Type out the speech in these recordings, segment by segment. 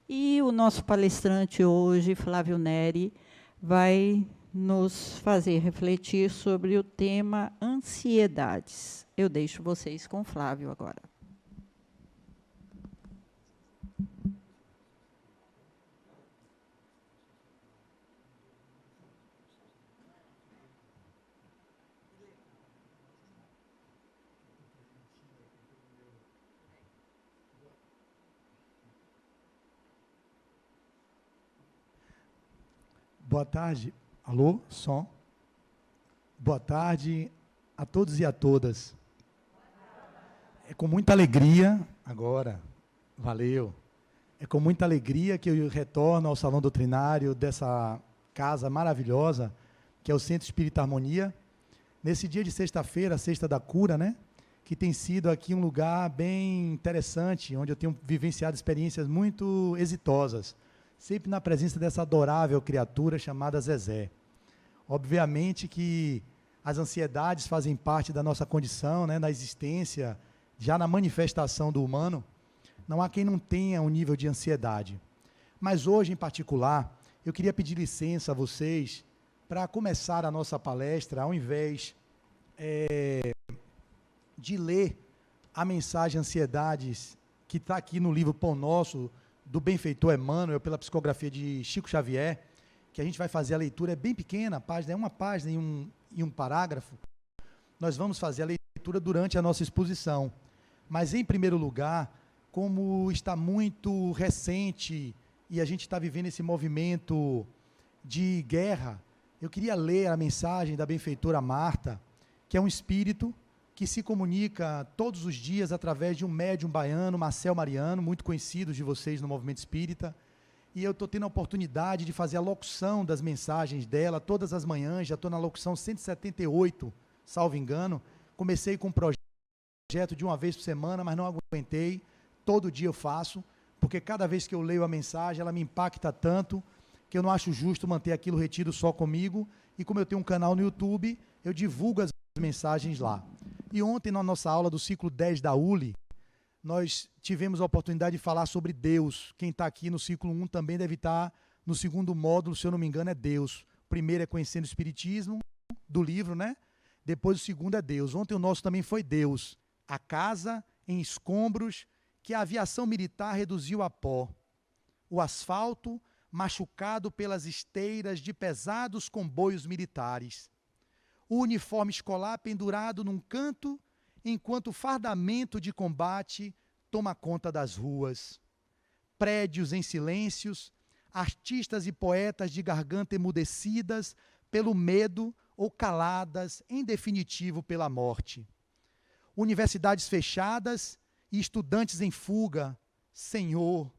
E o nosso palestrante hoje, Flávio Neri, vai nos fazer refletir sobre o tema ansiedades. Eu deixo vocês com o Flávio agora. Boa tarde. Alô? Som? Boa tarde a todos e a todas. É com muita alegria, agora, valeu. É com muita alegria que eu retorno ao Salão Doutrinário dessa casa maravilhosa, que é o Centro Espírita Harmonia, nesse dia de sexta-feira, sexta da cura, né? Que tem sido aqui um lugar bem interessante, onde eu tenho vivenciado experiências muito exitosas, sempre na presença dessa adorável criatura chamada Zezé. Obviamente que as ansiedades fazem parte da nossa condição, né, na existência, já na manifestação do humano. Não há quem não tenha um nível de ansiedade. Mas hoje, em particular, eu queria pedir licença a vocês para começar a nossa palestra, ao invés de ler a mensagem Ansiedades, que está aqui no livro Pão Nosso, do benfeitor Emmanuel, pela psicografia de Chico Xavier, que a gente vai fazer a leitura, é bem pequena, é uma página e um parágrafo. Nós vamos fazer a leitura durante a nossa exposição. Mas, em primeiro lugar, como está muito recente e a gente está vivendo esse movimento de guerra, eu queria ler a mensagem da benfeitora Marta, que é um espírito que se comunica todos os dias através de um médium baiano, Marcel Mariano, muito conhecido de vocês no movimento espírita, e eu estou tendo a oportunidade de fazer a locução das mensagens dela todas as manhãs, já estou na locução 178, salvo engano. Comecei com um projeto de uma vez por semana, mas não aguentei, todo dia eu faço, porque cada vez que eu leio a mensagem, ela me impacta tanto, que eu não acho justo manter aquilo retido só comigo, e como eu tenho um canal no YouTube, eu divulgo as mensagens lá. E ontem, na nossa aula do ciclo 10 da ULI, nós tivemos a oportunidade de falar sobre Deus. Quem está aqui no ciclo 1 também deve estar no segundo módulo, se eu não me engano, é Deus. O primeiro é Conhecendo o Espiritismo, do livro, né? Depois o segundo é Deus. Ontem o nosso também foi Deus. A casa em escombros que a aviação militar reduziu a pó. O asfalto machucado pelas esteiras de pesados comboios militares. O uniforme escolar pendurado num canto, enquanto o fardamento de combate toma conta das ruas. Prédios em silêncios, artistas e poetas de garganta emudecidas pelo medo ou caladas, em definitivo, pela morte. Universidades fechadas e estudantes em fuga. Senhor,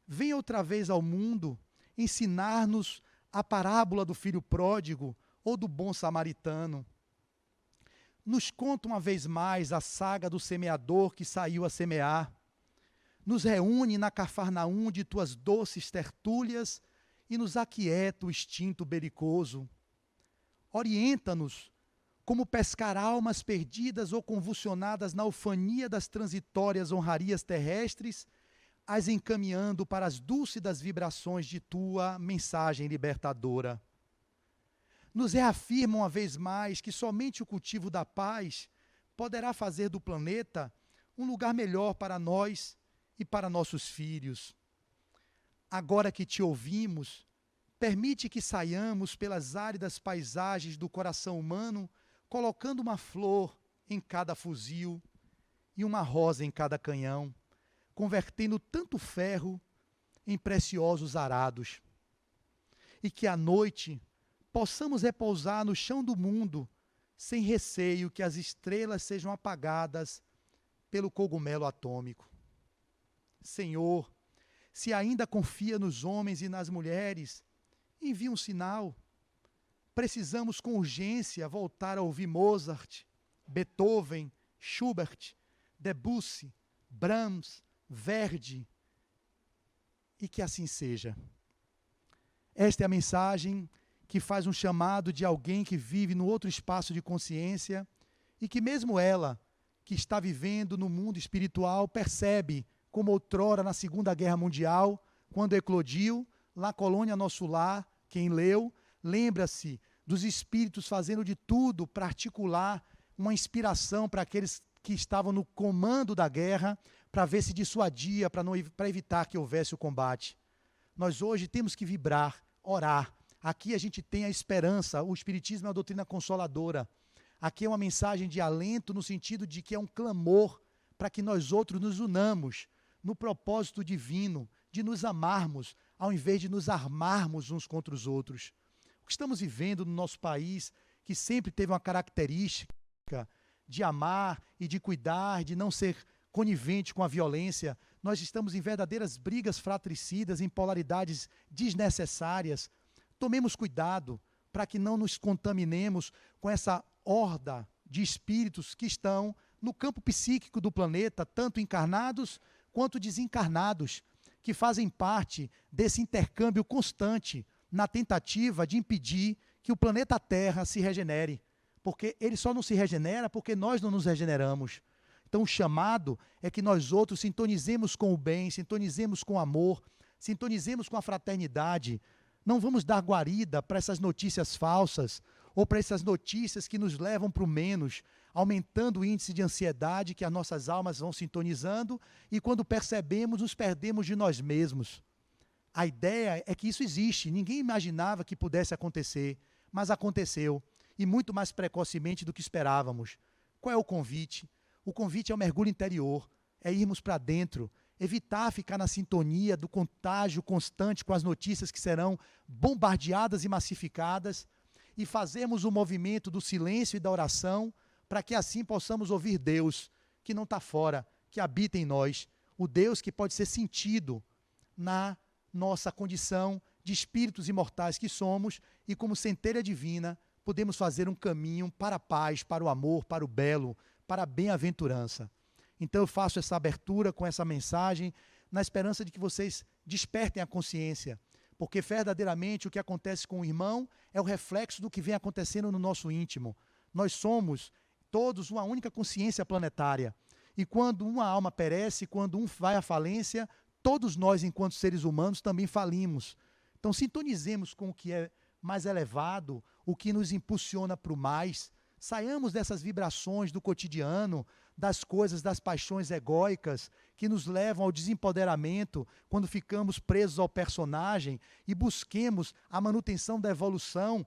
vem outra vez ao mundo ensinar-nos a parábola do filho pródigo ou do bom samaritano. Nos conta uma vez mais a saga do semeador que saiu a semear. Nos reúne na Cafarnaum de tuas doces tertúlias e nos aquieta o instinto belicoso. Orienta-nos como pescar almas perdidas ou convulsionadas na ufania das transitórias honrarias terrestres, as encaminhando para as dúlcidas vibrações de tua mensagem libertadora. Nos reafirma uma vez mais que somente o cultivo da paz poderá fazer do planeta um lugar melhor para nós e para nossos filhos. Agora que te ouvimos, permite que saiamos pelas áridas paisagens do coração humano, colocando uma flor em cada fuzil e uma rosa em cada canhão, convertendo tanto ferro em preciosos arados. E que à noite possamos repousar no chão do mundo, sem receio que as estrelas sejam apagadas pelo cogumelo atômico. Senhor, se ainda confia nos homens e nas mulheres, envia um sinal. Precisamos com urgência voltar a ouvir Mozart, Beethoven, Schubert, Debussy, Brahms, Verdi, e que assim seja. Esta é a mensagem que faz um chamado de alguém que vive no outro espaço de consciência e que mesmo ela, que está vivendo no mundo espiritual, percebe como outrora na Segunda Guerra Mundial, quando eclodiu, La Colônia Nosso Lar, quem leu, lembra-se dos espíritos fazendo de tudo para articular uma inspiração para aqueles que estavam no comando da guerra, para ver se dissuadia, para evitar que houvesse o combate. Nós hoje temos que vibrar, orar. Aqui a gente tem a esperança, o Espiritismo é uma doutrina consoladora. Aqui é uma mensagem de alento no sentido de que é um clamor para que nós outros nos unamos no propósito divino de nos amarmos, ao invés de nos armarmos uns contra os outros. O que estamos vivendo no nosso país, que sempre teve uma característica de amar e de cuidar, de não ser conivente com a violência, nós estamos em verdadeiras brigas fratricidas, em polaridades desnecessárias. Tomemos cuidado para que não nos contaminemos com essa horda de espíritos que estão no campo psíquico do planeta, tanto encarnados quanto desencarnados, que fazem parte desse intercâmbio constante na tentativa de impedir que o planeta Terra se regenere. Porque ele só não se regenera porque nós não nos regeneramos. Então o chamado é que nós outros sintonizemos com o bem, sintonizemos com o amor, sintonizemos com a fraternidade. Não vamos dar guarida para essas notícias falsas ou para essas notícias que nos levam para o menos, aumentando o índice de ansiedade que as nossas almas vão sintonizando e quando percebemos, nos perdemos de nós mesmos. A ideia é que isso existe, ninguém imaginava que pudesse acontecer, mas aconteceu, e muito mais precocemente do que esperávamos. Qual é o convite? O convite é o mergulho interior, é irmos para dentro, evitar ficar na sintonia do contágio constante com as notícias que serão bombardeadas e massificadas, e fazermos o movimento do silêncio e da oração, para que assim possamos ouvir Deus, que não está fora, que habita em nós, o Deus que pode ser sentido na nossa condição de espíritos imortais que somos, e como centelha divina, podemos fazer um caminho para a paz, para o amor, para o belo, para a bem-aventurança. Então eu faço essa abertura com essa mensagem, na esperança de que vocês despertem a consciência, porque verdadeiramente o que acontece com o irmão é o reflexo do que vem acontecendo no nosso íntimo. Nós somos todos uma única consciência planetária, e quando uma alma perece, quando um vai à falência, todos nós, enquanto seres humanos, também falimos. Então sintonizemos com o que é mais elevado, o que nos impulsiona para o mais. Saiamos dessas vibrações do cotidiano, das coisas, das paixões egóicas, que nos levam ao desempoderamento, quando ficamos presos ao personagem, e busquemos a manutenção da evolução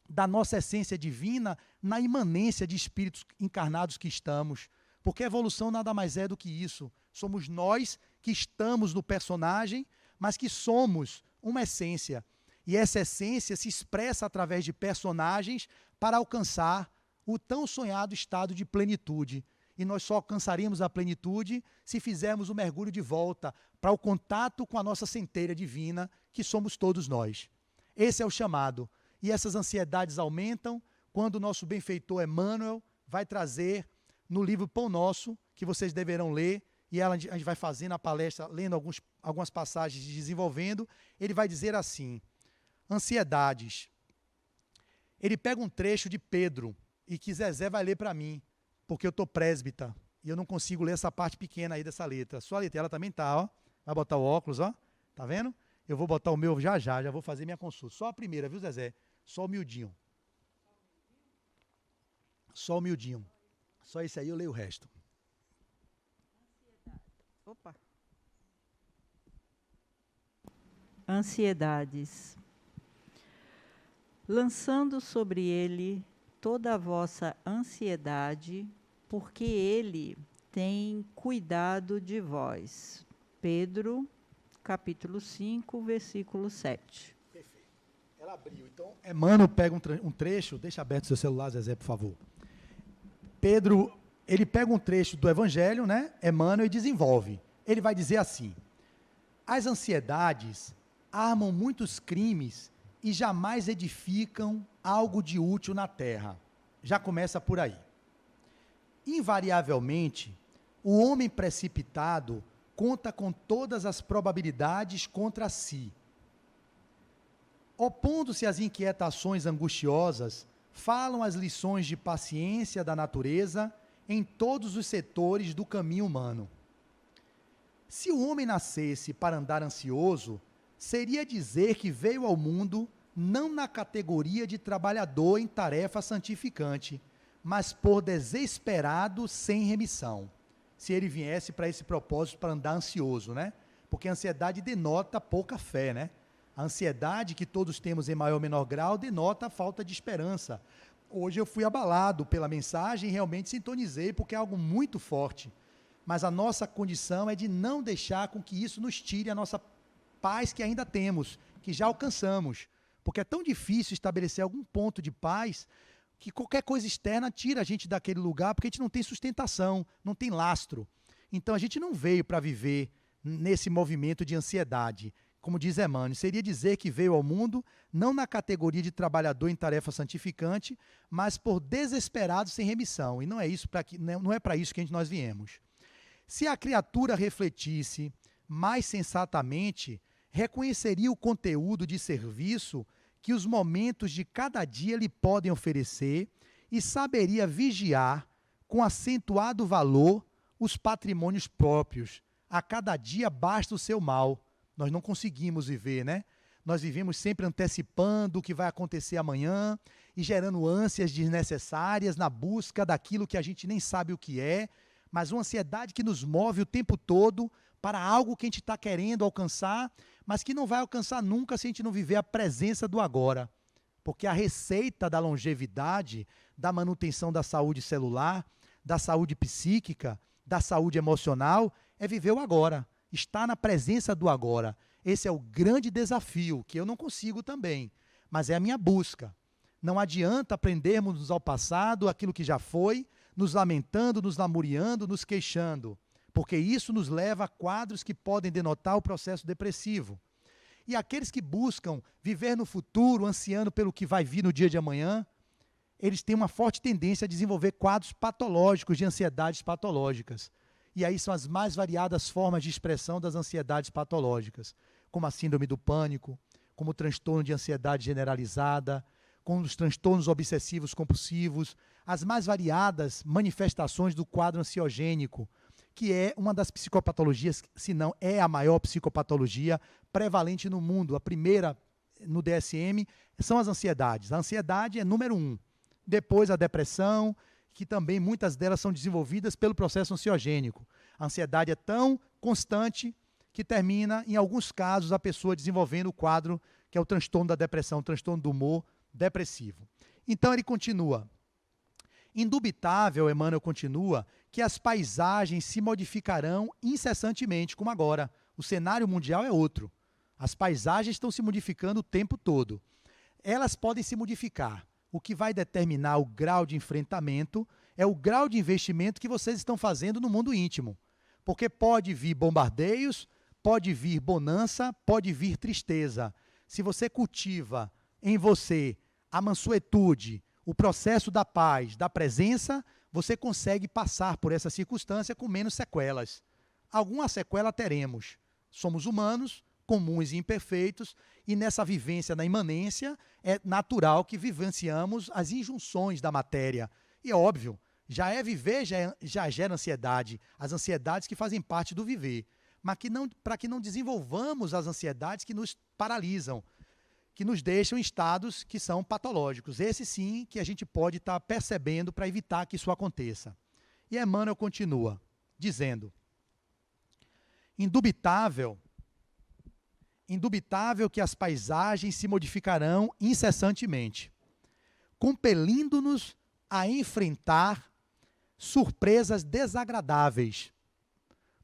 da nossa essência divina na imanência de espíritos encarnados que estamos. Porque a evolução nada mais é do que isso. Somos nós que estamos no personagem, mas que somos uma essência. E essa essência se expressa através de personagens para alcançar o tão sonhado estado de plenitude. E nós só alcançaremos a plenitude se fizermos o mergulho de volta para o contato com a nossa centelha divina, que somos todos nós. Esse é o chamado. E essas ansiedades aumentam quando o nosso benfeitor Emmanuel vai trazer no livro Pão Nosso, que vocês deverão ler, e a gente vai fazendo a palestra, lendo algumas passagens e desenvolvendo, ele vai dizer assim: ansiedades. Ele pega um trecho de Pedro, e que Zezé vai ler para mim, porque eu estou presbita, e eu não consigo ler essa parte pequena aí dessa letra. Sua letra, ela também está, ó. Vai botar o óculos, ó. Tá vendo? Eu vou botar o meu já vou fazer minha consulta. Só a primeira, viu, Zezé? Só humildinho. Só humildinho. Só esse aí eu leio o resto. Opa. Ansiedades. Lançando sobre ele toda a vossa ansiedade, porque ele tem cuidado de vós. Pedro, capítulo 5, versículo 7. Perfeito. Ela abriu. Então, Emmanuel pega um trecho, deixa aberto o seu celular, Zezé, por favor. Pedro, ele pega um trecho do Evangelho, né? Emmanuel, e desenvolve. Ele vai dizer assim: as ansiedades armam muitos crimes e jamais edificam algo de útil na terra. Já começa por aí. Invariavelmente, o homem precipitado conta com todas as probabilidades contra si. Opondo-se às inquietações angustiosas, falam as lições de paciência da natureza em todos os setores do caminho humano. Se o homem nascesse para andar ansioso, seria dizer que veio ao mundo não na categoria de trabalhador em tarefa santificante, mas por desesperado sem remissão. Se ele viesse para esse propósito, para andar ansioso, né? Porque a ansiedade denota pouca fé, né? A ansiedade que todos temos em maior ou menor grau denota a falta de esperança. Hoje eu fui abalado pela mensagem e realmente sintonizei, porque é algo muito forte. Mas a nossa condição é de não deixar com que isso nos tire a nossa paz que ainda temos, que já alcançamos. Porque é tão difícil estabelecer algum ponto de paz que qualquer coisa externa tira a gente daquele lugar, porque a gente não tem sustentação, não tem lastro. Então a gente não veio para viver nesse movimento de ansiedade. Como diz Emmanuel, seria dizer que veio ao mundo não na categoria de trabalhador em tarefa santificante, mas por desesperado sem remissão. E não é isso não é para isso que nós viemos. Se a criatura refletisse mais sensatamente, reconheceria o conteúdo de serviço que os momentos de cada dia lhe podem oferecer e saberia vigiar com acentuado valor os patrimônios próprios. A cada dia basta o seu mal. Nós não conseguimos viver, né? Nós vivemos sempre antecipando o que vai acontecer amanhã e gerando ânsias desnecessárias na busca daquilo que a gente nem sabe o que é, mas uma ansiedade que nos move o tempo todo para algo que a gente está querendo alcançar, mas que não vai alcançar nunca se a gente não viver a presença do agora. Porque a receita da longevidade, da manutenção da saúde celular, da saúde psíquica, da saúde emocional, é viver o agora, estar na presença do agora. Esse é o grande desafio, que eu não consigo também, mas é a minha busca. Não adianta aprendermos ao passado aquilo que já foi, nos lamentando, nos lamuriando, nos queixando, porque isso nos leva a quadros que podem denotar o processo depressivo. E aqueles que buscam viver no futuro, ansiando pelo que vai vir no dia de amanhã, eles têm uma forte tendência a desenvolver quadros patológicos, de ansiedades patológicas. E aí são as mais variadas formas de expressão das ansiedades patológicas, como a síndrome do pânico, como o transtorno de ansiedade generalizada, como os transtornos obsessivos compulsivos, as mais variadas manifestações do quadro ansiogênico, que é uma das psicopatologias, se não é a maior psicopatologia prevalente no mundo. A primeira, no DSM, são as ansiedades. A ansiedade é número 1. Depois a depressão, que também muitas delas são desenvolvidas pelo processo ansiogênico. A ansiedade é tão constante que termina, em alguns casos, a pessoa desenvolvendo o quadro que é o transtorno da depressão, o transtorno do humor depressivo. Então ele continua. Indubitável, Emmanuel continua, que as paisagens se modificarão incessantemente, como agora. O cenário mundial é outro. As paisagens estão se modificando o tempo todo. Elas podem se modificar. O que vai determinar o grau de enfrentamento é o grau de investimento que vocês estão fazendo no mundo íntimo. Porque pode vir bombardeios, pode vir bonança, pode vir tristeza. Se você cultiva em você a mansuetude, o processo da paz, da presença, você consegue passar por essa circunstância com menos sequelas. Alguma sequela teremos. Somos humanos, comuns e imperfeitos, e nessa vivência na imanência, é natural que vivenciamos as injunções da matéria. E é óbvio, já é viver, já gera ansiedade, as ansiedades que fazem parte do viver. Mas para que não desenvolvamos as ansiedades que nos paralisam, que nos deixam em estados que são patológicos. Esse sim que a gente pode estar percebendo para evitar que isso aconteça. E Emmanuel continua, dizendo, indubitável que as paisagens se modificarão incessantemente, compelindo-nos a enfrentar surpresas desagradáveis.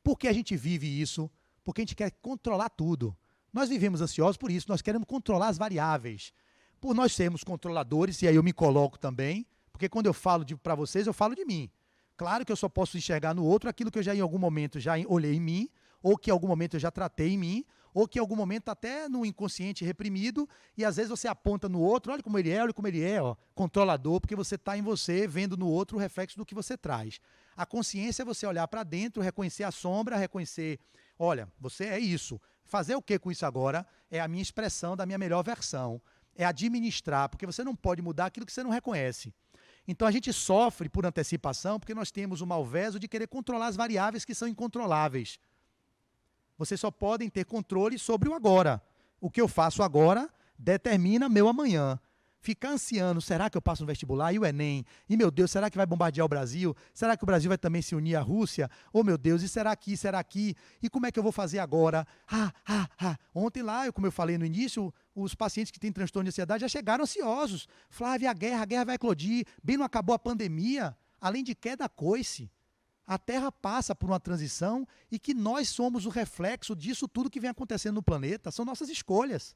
Por que a gente vive isso? Porque a gente quer controlar tudo. Nós vivemos ansiosos por isso, nós queremos controlar as variáveis. Por nós sermos controladores, e aí eu me coloco também, porque quando eu falo para vocês, eu falo de mim. Claro que eu só posso enxergar no outro aquilo que eu já em algum momento já olhei em mim, ou que em algum momento eu já tratei em mim, ou que em algum momento até no inconsciente reprimido, e às vezes você aponta no outro, olha como ele é, ó, controlador, porque você está em você, vendo no outro o reflexo do que você traz. A consciência é você olhar para dentro, reconhecer a sombra, reconhecer, olha, você é isso. Fazer o que com isso agora é a minha expressão da minha melhor versão. É administrar, porque você não pode mudar aquilo que você não reconhece. Então a gente sofre por antecipação, porque nós temos o malveso de querer controlar as variáveis que são incontroláveis. Vocês só podem ter controle sobre o agora. O que eu faço agora determina meu amanhã. Ficar ansiando, será que eu passo no vestibular? E o Enem? E, meu Deus, será que vai bombardear o Brasil? Será que o Brasil vai também se unir à Rússia? Oh, meu Deus, e será que? Será que? E como é que eu vou fazer agora? Ontem lá, como eu falei no início, os pacientes que têm transtorno de ansiedade já chegaram ansiosos. Flávia, a guerra vai eclodir. Bem, não acabou a pandemia. Além de queda coice. A Terra passa por uma transição e que nós somos o reflexo disso tudo que vem acontecendo no planeta. São nossas escolhas.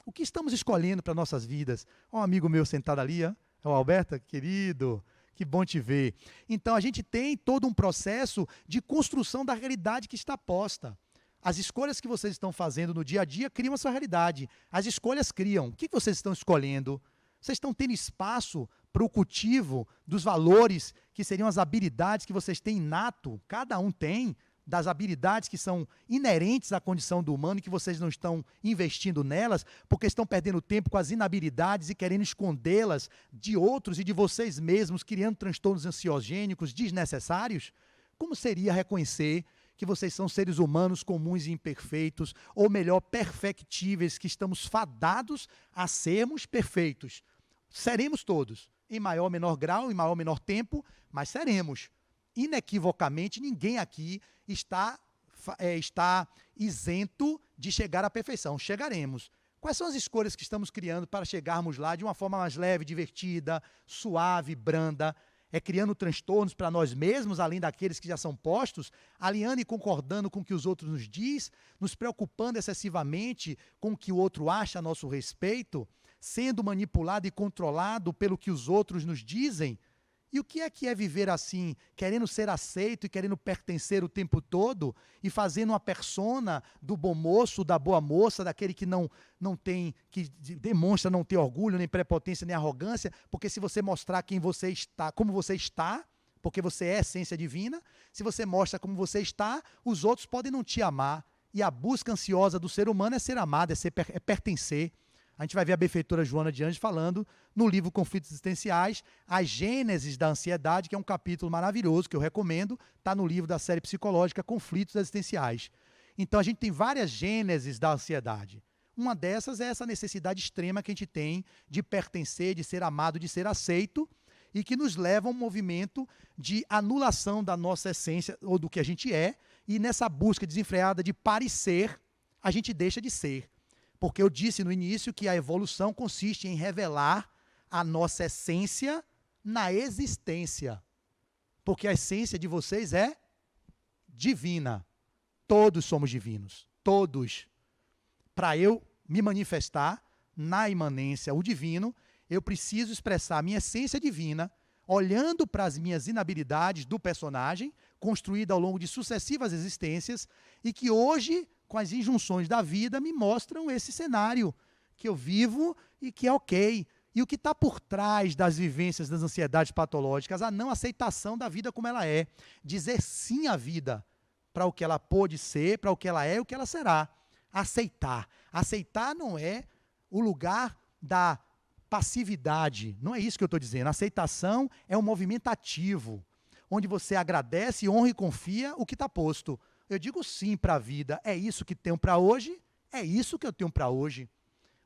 O que estamos escolhendo para nossas vidas? Um amigo meu sentado ali, é o Alberto, querido, que bom te ver. Então, a gente tem todo um processo de construção da realidade que está posta. As escolhas que vocês estão fazendo no dia a dia criam a sua realidade. As escolhas criam. O que vocês estão escolhendo? Vocês estão tendo espaço para o cultivo dos valores que seriam as habilidades que vocês têm inato, cada um tem, das habilidades que são inerentes à condição do humano e que vocês não estão investindo nelas, porque estão perdendo tempo com as inabilidades e querendo escondê-las de outros e de vocês mesmos, criando transtornos ansiogênicos desnecessários? Como seria reconhecer que vocês são seres humanos comuns e imperfeitos, ou melhor, perfectíveis, que estamos fadados a sermos perfeitos? Seremos todos, em maior ou menor grau, em maior ou menor tempo, mas seremos. Inequivocamente, ninguém aqui está isento de chegar à perfeição. Chegaremos. Quais são as escolhas que estamos criando para chegarmos lá de uma forma mais leve, divertida, suave, branda? É criando transtornos para nós mesmos, além daqueles que já são postos, alinhando e concordando com o que os outros nos diz, nos preocupando excessivamente com o que o outro acha a nosso respeito, sendo manipulado e controlado pelo que os outros nos dizem? E o que é viver assim, querendo ser aceito e querendo pertencer o tempo todo e fazendo uma persona do bom moço, da boa moça, daquele que não tem, que demonstra não ter orgulho, nem prepotência, nem arrogância, porque se você mostrar quem você está, como você está, porque você é essência divina, se você mostra como você está, os outros podem não te amar. E a busca ansiosa do ser humano é ser amado, é pertencer. A gente vai ver a benfeitora Joana de Anjos falando no livro Conflitos Existenciais, a gênesis da ansiedade, que é um capítulo maravilhoso, que eu recomendo, está no livro da série psicológica Conflitos Existenciais. Então, a gente tem várias gênesis da ansiedade. Uma dessas é essa necessidade extrema que a gente tem de pertencer, de ser amado, de ser aceito, e que nos leva a um movimento de anulação da nossa essência, ou do que a gente é, e nessa busca desenfreada de parecer, a gente deixa de ser. Porque eu disse no início que a evolução consiste em revelar a nossa essência na existência. Porque a essência de vocês é divina. Todos somos divinos. Todos. Para eu me manifestar na imanência, o divino, eu preciso expressar a minha essência divina, olhando para as minhas inabilidades do personagem, construída ao longo de sucessivas existências, e que hoje, com as injunções da vida, me mostram esse cenário que eu vivo e que é ok. E o que está por trás das vivências das ansiedades patológicas? A não aceitação da vida como ela é. Dizer sim à vida, para o que ela pôde ser, para o que ela é e o que ela será. Aceitar. Aceitar não é o lugar da passividade. Não é isso que eu estou dizendo. Aceitação é um movimento ativo, onde você agradece, honra e confia o que está posto. Eu digo sim para a vida. É isso que tenho para hoje? É isso que eu tenho para hoje.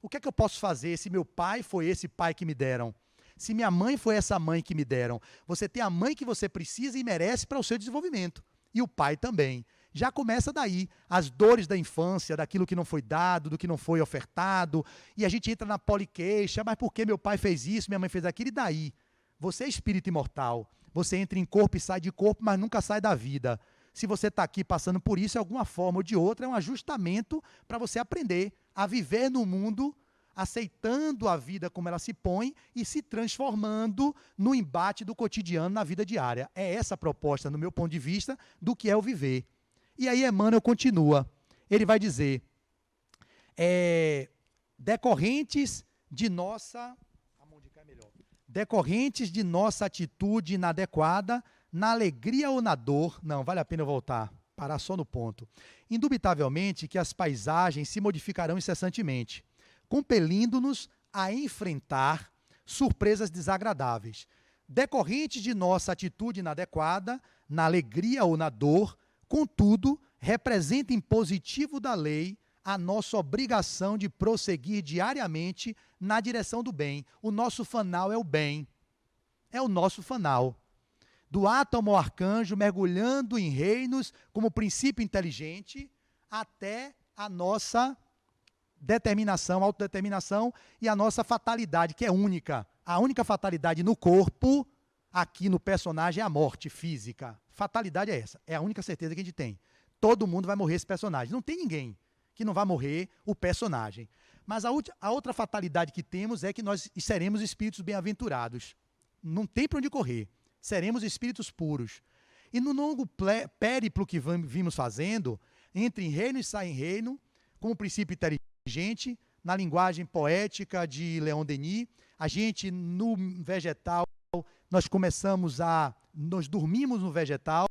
O que é que eu posso fazer se meu pai foi esse pai que me deram? Se minha mãe foi essa mãe que me deram? Você tem a mãe que você precisa e merece para o seu desenvolvimento. E o pai também. Já começa daí. As dores da infância, daquilo que não foi dado, do que não foi ofertado. E a gente entra na poliqueixa. Mas por que meu pai fez isso, minha mãe fez aquilo? E daí? Você é espírito imortal. Você entra em corpo e sai de corpo, mas nunca sai da vida. Se você está aqui passando por isso, de alguma forma ou de outra, é um ajustamento para você aprender a viver no mundo, aceitando a vida como ela se põe e se transformando no embate do cotidiano na vida diária. É essa a proposta, no meu ponto de vista, do que é o viver. E aí Emmanuel continua. Ele vai dizer, decorrentes de nossa atitude inadequada, na alegria ou na dor, não, vale a pena eu voltar, parar só no ponto. Indubitavelmente que as paisagens se modificarão incessantemente, compelindo-nos a enfrentar surpresas desagradáveis, decorrentes de nossa atitude inadequada, na alegria ou na dor. Contudo, representa em positivo da lei a nossa obrigação de prosseguir diariamente na direção do bem. O nosso fanal é o bem. É o nosso fanal. Do átomo ao arcanjo, mergulhando em reinos como princípio inteligente, até a nossa determinação, autodeterminação e a nossa fatalidade, que é única. A única fatalidade no corpo, aqui no personagem, é a morte física. Fatalidade é essa. É a única certeza que a gente tem. Todo mundo vai morrer esse personagem. Não tem ninguém que não vai morrer o personagem. Mas a outra fatalidade que temos é que nós seremos espíritos bem-aventurados. Não tem para onde correr. Seremos espíritos puros. E no longo périplo que vimos fazendo, entre em reino e sai em reino, como princípio inteligente, na linguagem poética de Leon Denis, a gente no vegetal, nós dormimos no vegetal,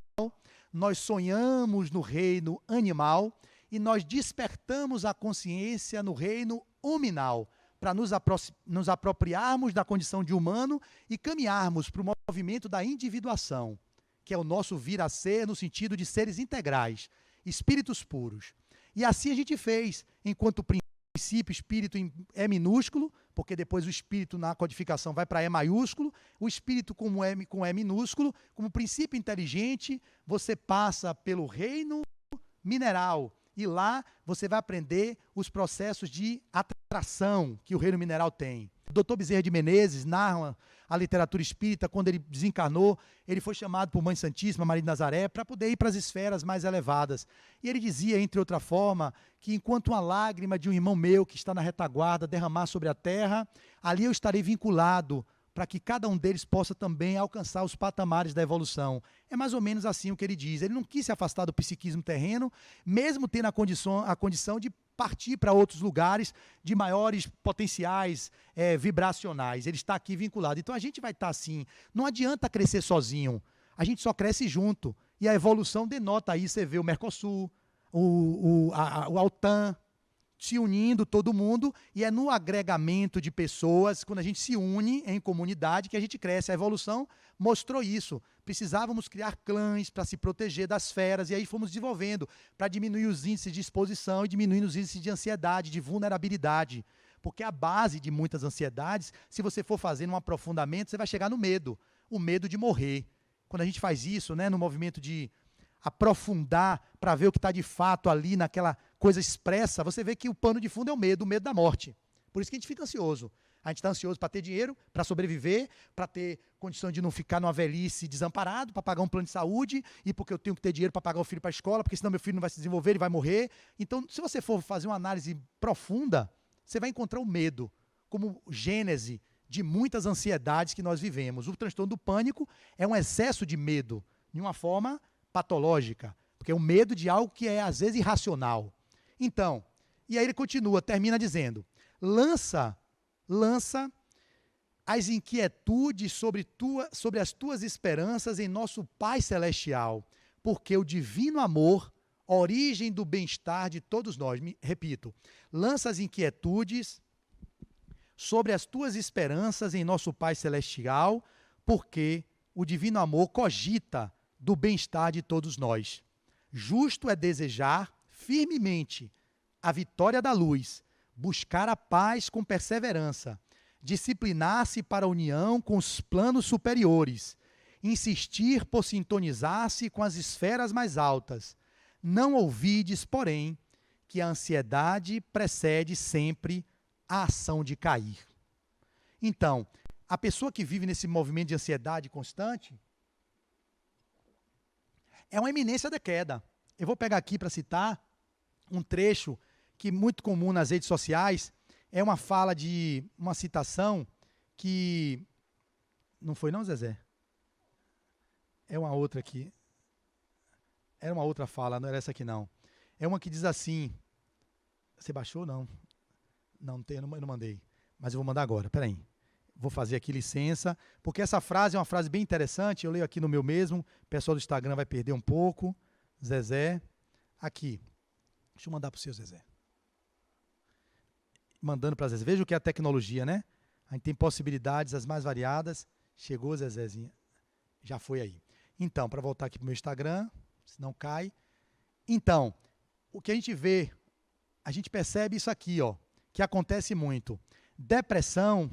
nós sonhamos no reino animal e nós despertamos a consciência no reino hominal, para nos apropriarmos da condição de humano e caminharmos para o movimento da individuação, que é o nosso vir a ser no sentido de seres integrais, espíritos puros. E assim a gente fez, enquanto princípio, espírito é minúsculo, porque depois o espírito na codificação vai para E maiúsculo, o espírito com E minúsculo, como princípio inteligente, você passa pelo reino mineral, e lá você vai aprender os processos de atração que o reino mineral tem. O Dr. Bezerra de Menezes narra a literatura espírita, quando ele desencarnou, ele foi chamado por Mãe Santíssima, Maria de Nazaré, para poder ir para as esferas mais elevadas. E ele dizia, entre outra forma, que enquanto uma lágrima de um irmão meu que está na retaguarda derramar sobre a terra, ali eu estarei vinculado para que cada um deles possa também alcançar os patamares da evolução. É mais ou menos assim o que ele diz. Ele não quis se afastar do psiquismo terreno, mesmo tendo a condição de partir para outros lugares de maiores potenciais vibracionais. Ele está aqui vinculado. Então a gente vai estar assim. Não adianta crescer sozinho. A gente só cresce junto. E a evolução denota aí, você vê o Mercosul, o Altan, se unindo todo mundo, e é no agregamento de pessoas, quando a gente se une em comunidade, que a gente cresce. A evolução mostrou isso. Precisávamos criar clãs para se proteger das feras, e aí fomos desenvolvendo para diminuir os índices de exposição e diminuir os índices de ansiedade, de vulnerabilidade. Porque a base de muitas ansiedades, se você for fazendo um aprofundamento, você vai chegar no medo. O medo de morrer. Quando a gente faz isso, né, no movimento de aprofundar para ver o que está de fato ali naquela coisa expressa, você vê que o pano de fundo é o medo da morte. Por isso que a gente fica ansioso. A gente está ansioso para ter dinheiro, para sobreviver, para ter condição de não ficar numa velhice desamparado, para pagar um plano de saúde, e porque eu tenho que ter dinheiro para pagar o filho para a escola, porque senão meu filho não vai se desenvolver, ele vai morrer. Então, se você for fazer uma análise profunda, você vai encontrar o medo como gênese de muitas ansiedades que nós vivemos. O transtorno do pânico é um excesso de medo, de uma forma patológica, porque é o medo de algo que é, às vezes, irracional. Então, e aí ele continua, termina dizendo, lança as inquietudes sobre as tuas esperanças em nosso Pai Celestial, porque o divino amor, origem do bem-estar de todos nós, repito, lança as inquietudes sobre as tuas esperanças em nosso Pai Celestial, porque o divino amor cogita do bem-estar de todos nós. Justo é desejar firmemente a vitória da luz, buscar a paz com perseverança, disciplinar-se para a união com os planos superiores, insistir por sintonizar-se com as esferas mais altas. Não ouvides, porém, que a ansiedade precede sempre a ação de cair. Então, a pessoa que vive nesse movimento de ansiedade constante é uma iminência da queda. Eu vou pegar aqui para citar um trecho que é muito comum nas redes sociais, é uma fala de uma citação que... Não foi não, Zezé? É uma outra aqui. Era uma outra fala, não era essa aqui não. É uma que diz assim... Você baixou? Não. Não, eu não mandei. Mas eu vou mandar agora, peraí. Vou fazer aqui licença, porque essa frase é uma frase bem interessante, eu leio aqui no meu mesmo, o pessoal do Instagram vai perder um pouco. Zezé, aqui. Deixa eu mandar para o seu Zezé. Mandando para Zezé. Veja o que é a tecnologia, né? A gente tem possibilidades as mais variadas. Chegou, Zezézinha. Já foi aí. Então, para voltar aqui para o meu Instagram, senão cai. Então, o que a gente vê, a gente percebe isso aqui, ó, que acontece muito. Depressão,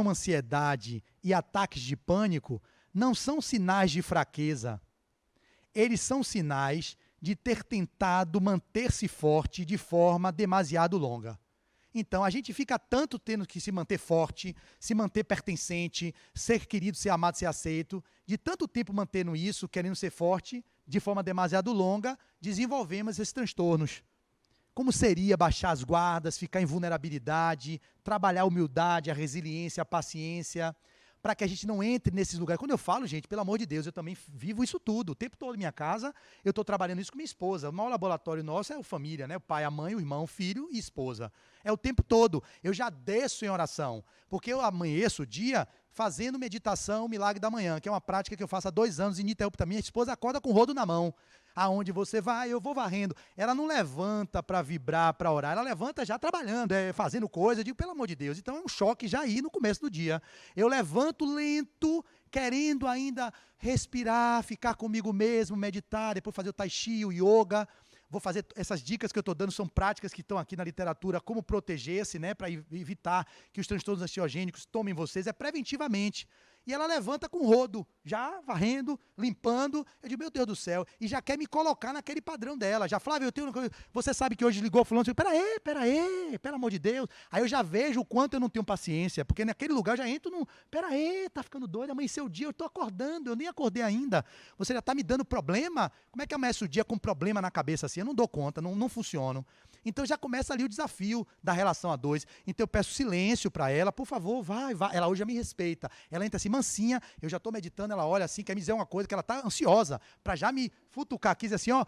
ansiedade e ataques de pânico não são sinais de fraqueza. Eles são sinais de ter tentado manter-se forte de forma demasiado longa. Então, a gente fica tanto tendo que se manter forte, se manter pertencente, ser querido, ser amado, ser aceito, de tanto tempo mantendo isso, querendo ser forte, de forma demasiado longa, desenvolvemos esses transtornos. Como seria baixar as guardas, ficar em vulnerabilidade, trabalhar a humildade, a resiliência, a paciência, para que a gente não entre nesses lugares. Quando eu falo, gente, pelo amor de Deus, eu também vivo isso tudo. O tempo todo em minha casa, eu estou trabalhando isso com minha esposa. O maior laboratório nosso é a família, né? O pai, a mãe, o irmão, o filho e esposa. É o tempo todo. Eu já desço em oração, porque eu amanheço o dia fazendo meditação, milagre da manhã, que é uma prática que eu faço há 2 anos ininterrupta. Minha esposa acorda com o rodo na mão. Aonde você vai, eu vou varrendo. Ela não levanta para vibrar, para orar, ela levanta já trabalhando, fazendo coisa. Eu digo, pelo amor de Deus, então é um choque já aí no começo do dia. Eu levanto lento, querendo ainda respirar, ficar comigo mesmo, meditar, depois fazer o tai chi, o yoga. Vou fazer essas dicas que eu estou dando, são práticas que estão aqui na literatura, como proteger-se, né, para evitar que os transtornos ansiogênicos tomem vocês, é preventivamente. E ela levanta com rodo, já varrendo, limpando. Eu digo, meu Deus do céu, e já quer me colocar naquele padrão dela. Já, Flávio, você sabe que hoje ligou fulano, eu digo, peraí, pelo amor de Deus. Aí eu já vejo o quanto eu não tenho paciência, porque naquele lugar eu já entro no, peraí, tá ficando doido, amanheceu o dia, eu tô acordando, eu nem acordei ainda. Você já tá me dando problema? Como é que amanhece o dia com problema na cabeça assim? Eu não dou conta, não funciono. Então já começa ali o desafio da relação a dois. Então eu peço silêncio para ela, por favor, vai. Ela hoje já me respeita. Ela entra assim, mansinha, eu já estou meditando, ela olha assim, quer me dizer uma coisa, que ela está ansiosa, para já me futucar aqui, dizer assim, ó,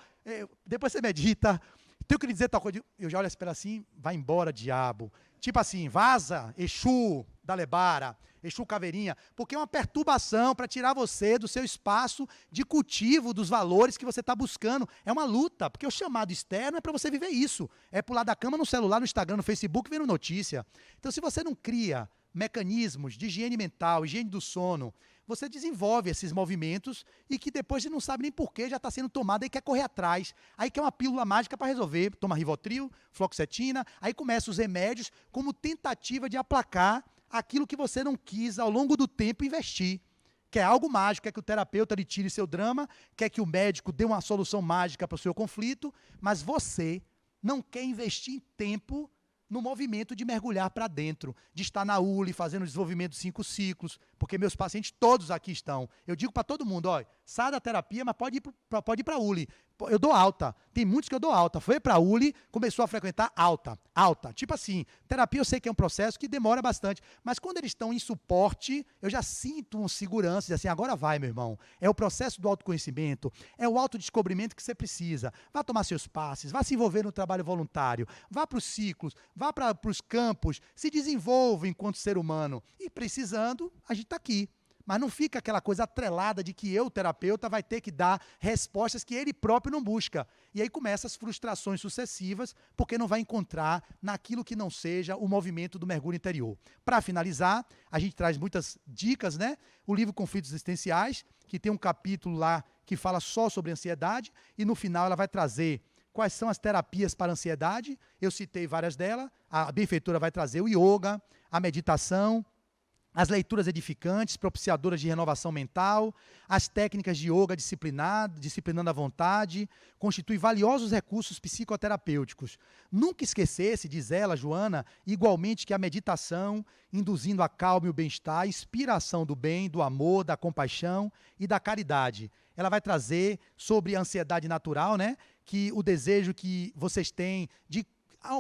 depois você medita, tenho que lhe dizer tal coisa. Eu já olho para ela assim, vai embora, diabo. Tipo assim, vaza, Exu da Lebara, Exu Caveirinha, porque é uma perturbação para tirar você do seu espaço de cultivo dos valores que você está buscando. É uma luta, porque o chamado externo é para você viver isso. É pular da cama no celular, no Instagram, no Facebook, vendo notícia. Então, se você não cria mecanismos de higiene mental, higiene do sono, você desenvolve esses movimentos e que depois você não sabe nem porquê, já está sendo tomado e quer correr atrás. Aí quer uma pílula mágica para resolver, toma Rivotril, fluoxetina, aí começam os remédios como tentativa de aplacar aquilo que você não quis ao longo do tempo investir. Quer algo mágico, quer que o terapeuta lhe tire seu drama, quer que o médico dê uma solução mágica para o seu conflito, mas você não quer investir em tempo no movimento de mergulhar para dentro, de estar na ULI, fazendo o desenvolvimento de 5 ciclos, porque meus pacientes todos aqui estão. Eu digo para todo mundo, ó, sai da terapia, mas pode ir para a ULI. Eu dou alta, tem muitos que eu dou alta. Foi para a ULI, começou a frequentar alta. Tipo assim, terapia eu sei que é um processo que demora bastante, mas quando eles estão em suporte, eu já sinto uma segurança, de assim, agora vai, meu irmão. É o processo do autoconhecimento, é o autodescobrimento que você precisa. Vá tomar seus passes, vá se envolver no trabalho voluntário, vá para os ciclos, vá para os campos, se desenvolva enquanto ser humano. E precisando, a gente está aqui. Mas não fica aquela coisa atrelada de que eu, terapeuta, vai ter que dar respostas que ele próprio não busca. E aí começam as frustrações sucessivas, porque não vai encontrar naquilo que não seja o movimento do mergulho interior. Para finalizar, a gente traz muitas dicas, né? O livro Conflitos Existenciais, que tem um capítulo lá que fala só sobre ansiedade, e no final ela vai trazer quais são as terapias para a ansiedade. Eu citei várias delas. A benfeitora vai trazer o yoga, a meditação, as leituras edificantes, propiciadoras de renovação mental, as técnicas de yoga disciplinando a vontade, constituem valiosos recursos psicoterapêuticos. Nunca esquecesse, diz ela, Joana, igualmente que a meditação, induzindo a calma e o bem-estar, inspiração do bem, do amor, da compaixão e da caridade. Ela vai trazer sobre a ansiedade natural, né, que o desejo que vocês têm de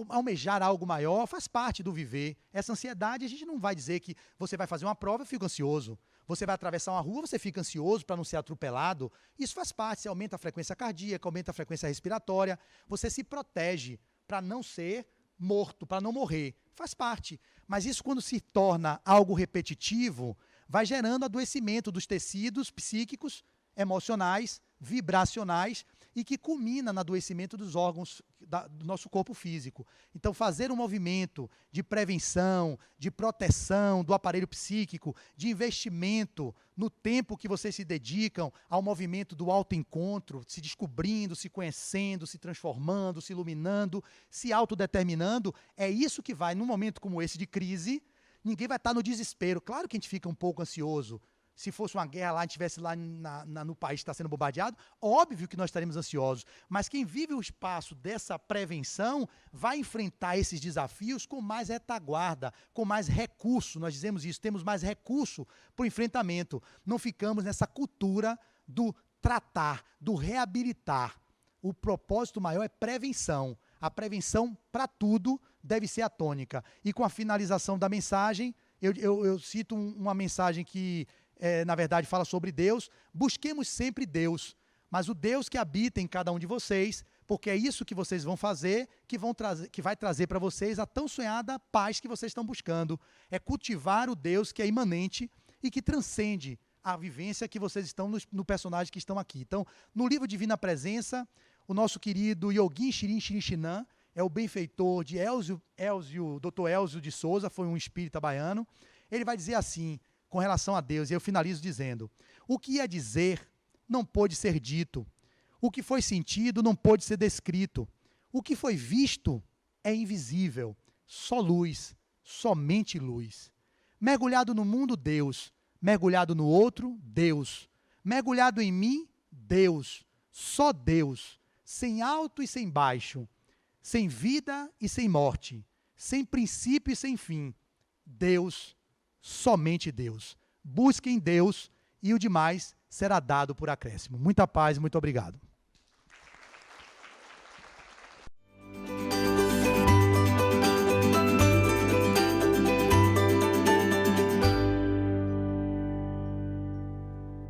almejar algo maior faz parte do viver. Essa ansiedade, a gente não vai dizer que você vai fazer uma prova e fica ansioso. Você vai atravessar uma rua, você fica ansioso para não ser atropelado. Isso faz parte, você aumenta a frequência cardíaca, aumenta a frequência respiratória, você se protege para não ser morto, para não morrer. Faz parte. Mas isso, quando se torna algo repetitivo, vai gerando adoecimento dos tecidos psíquicos, emocionais, vibracionais, e que culmina no adoecimento dos órgãos do nosso corpo físico. Então, fazer um movimento de prevenção, de proteção do aparelho psíquico, de investimento no tempo que vocês se dedicam ao movimento do autoencontro, se descobrindo, se conhecendo, se transformando, se iluminando, se autodeterminando, é isso que vai, num momento como esse de crise, ninguém vai estar no desespero. Claro que a gente fica um pouco ansioso. Se fosse uma guerra lá, a gente estivesse lá no país que está sendo bombardeado, óbvio que nós estaremos ansiosos. Mas quem vive o espaço dessa prevenção vai enfrentar esses desafios com mais retaguarda, com mais recurso. Nós dizemos isso, temos mais recurso para o enfrentamento. Não ficamos nessa cultura do tratar, do reabilitar. O propósito maior é prevenção. A prevenção para tudo deve ser a tônica. E com a finalização da mensagem, eu cito uma mensagem que... na verdade, fala sobre Deus. Busquemos sempre Deus, mas o Deus que habita em cada um de vocês, porque é isso que vocês vão fazer, que vai trazer para vocês a tão sonhada paz que vocês estão buscando. É cultivar o Deus que é imanente e que transcende a vivência que vocês estão no personagem que estão aqui. Então, no livro Divina Presença, o nosso querido Yogin Shirin Shinshinan é o benfeitor de Dr. Elzio de Souza, foi um espírita baiano. Ele vai dizer assim, com relação a Deus, e eu finalizo dizendo: o que ia dizer não pôde ser dito, o que foi sentido não pôde ser descrito, o que foi visto é invisível, só luz, somente luz. Mergulhado no mundo, Deus, mergulhado no outro, Deus, mergulhado em mim, Deus, só Deus, sem alto e sem baixo, sem vida e sem morte, sem princípio e sem fim, Deus, somente Deus. Busquem Deus e o demais será dado por acréscimo. Muita paz, muito obrigado.